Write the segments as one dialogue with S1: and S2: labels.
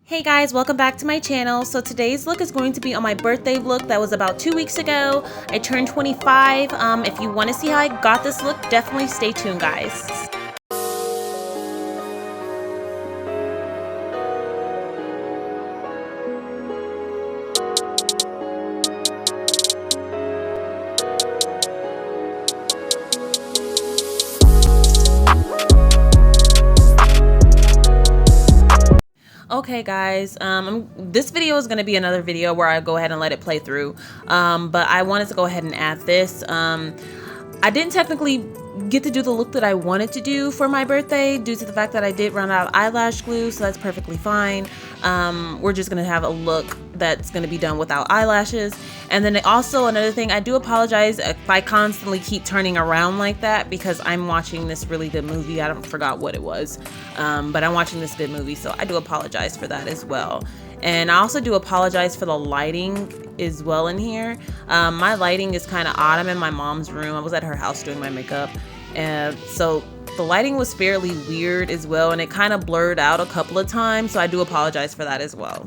S1: Hey guys, welcome back to my channel. So today's look is going to be on my birthday look that was about 2 weeks ago. I turned 25. If you want to see how I got this look, definitely stay tuned, guys. Okay guys, this video is going to be another video where I go ahead and let it play through, but I wanted to go ahead and add this. I didn't technically get to do the look that I wanted to do for my birthday due to the fact that I did run out of eyelash glue, so that's perfectly fine. We're just going to have a look that's going to be done without eyelashes. And then also another thing, I do apologize if I constantly keep turning around like that because I'm watching this really good movie. I forgot what it was, but I'm watching this good movie, so I do apologize for that as well. And I also do apologize for the lighting as well in here. My lighting is kind of odd. I'm in my mom's room. I was at her house doing my makeup, and so the lighting was fairly weird as well, and it kind of blurred out a couple of times, so I do apologize for that as well.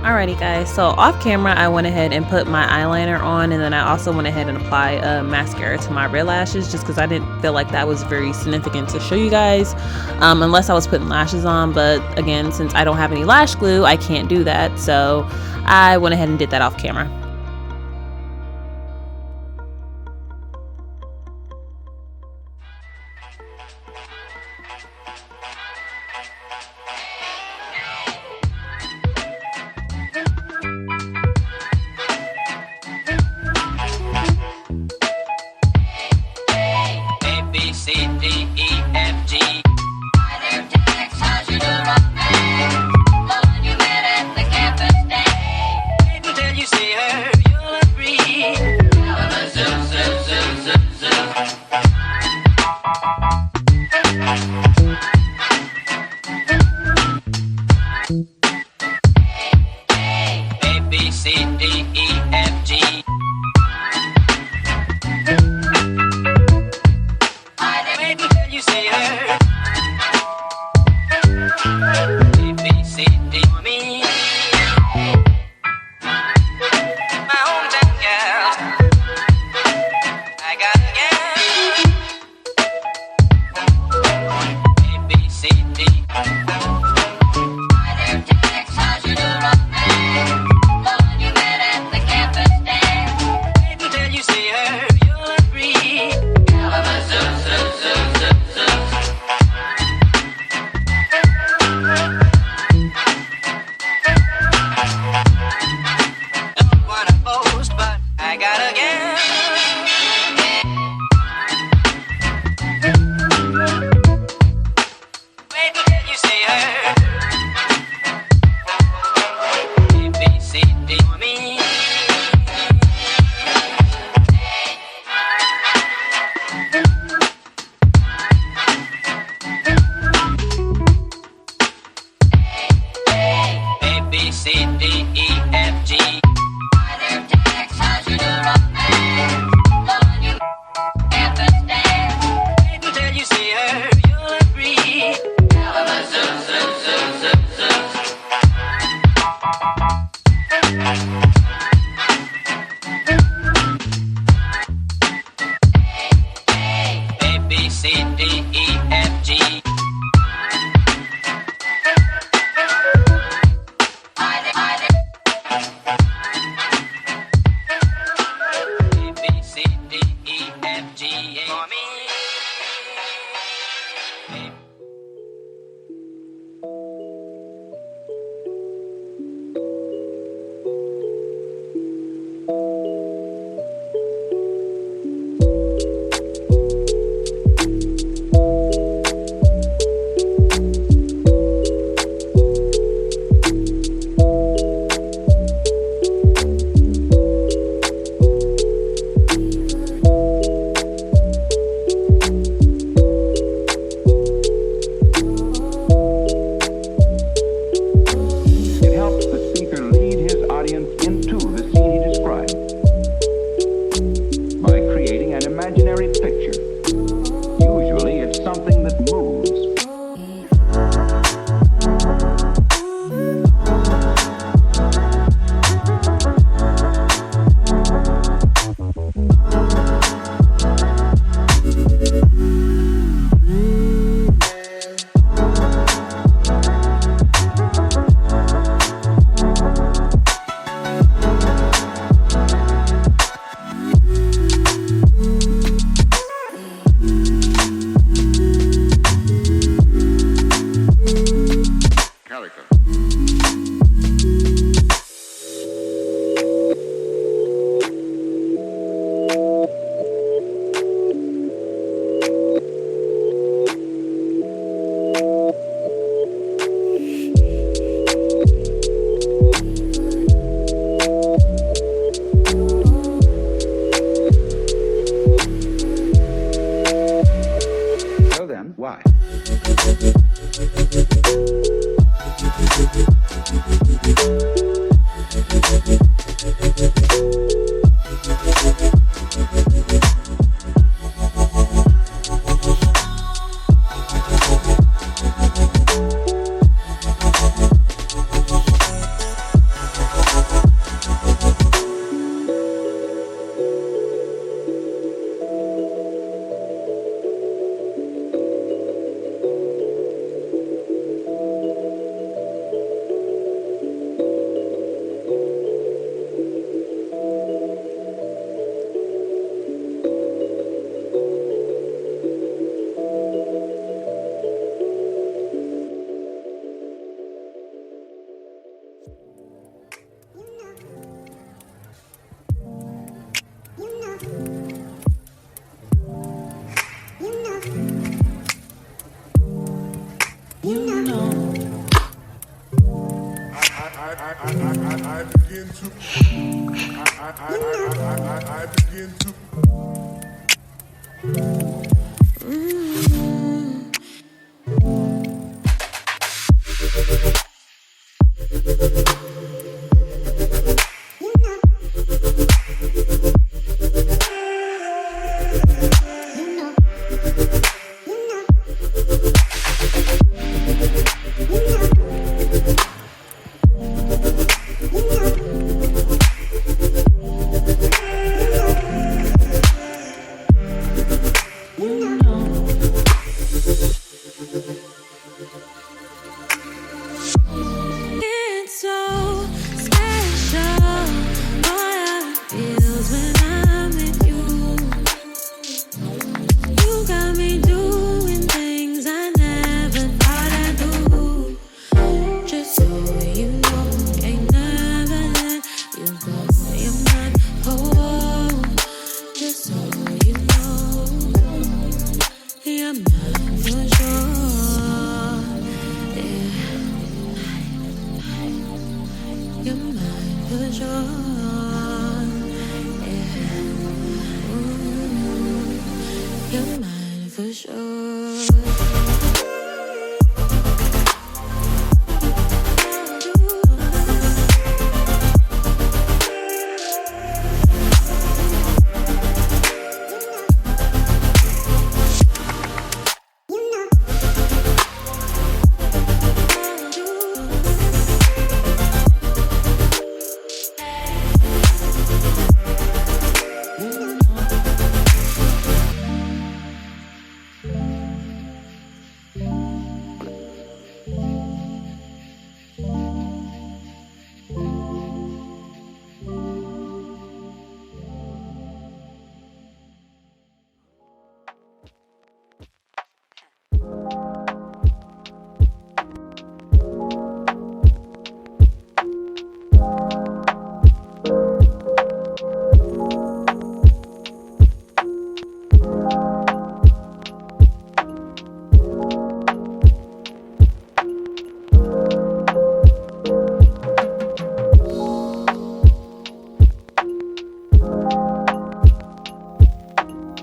S1: Alrighty guys, so off camera I went ahead and put my eyeliner on, and then I also went ahead and applied mascara to my red lashes, just because I didn't feel like that was very significant to show you guys, unless I was putting lashes on. But again, since I don't have any lash glue, I can't do that, so I went ahead and did that off camera.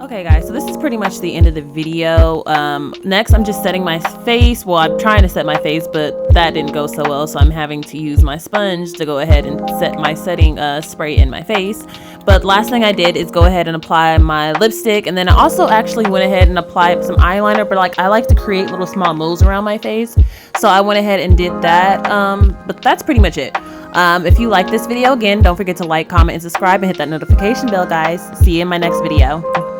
S1: Okay guys, so this is pretty much the end of the video. Next I'm just setting my face. Well, I'm trying to set my face, but that didn't go so well, so I'm having to use my sponge to go ahead and set my setting spray in my face. But last thing I did is go ahead and apply my lipstick, and then I also actually went ahead and applied some eyeliner, but like I like to create little small moles around my face, so I went ahead and did that. But that's pretty much it. If you like this video, again, don't forget to like, comment, and subscribe, and hit that notification bell, guys. See you in my next video.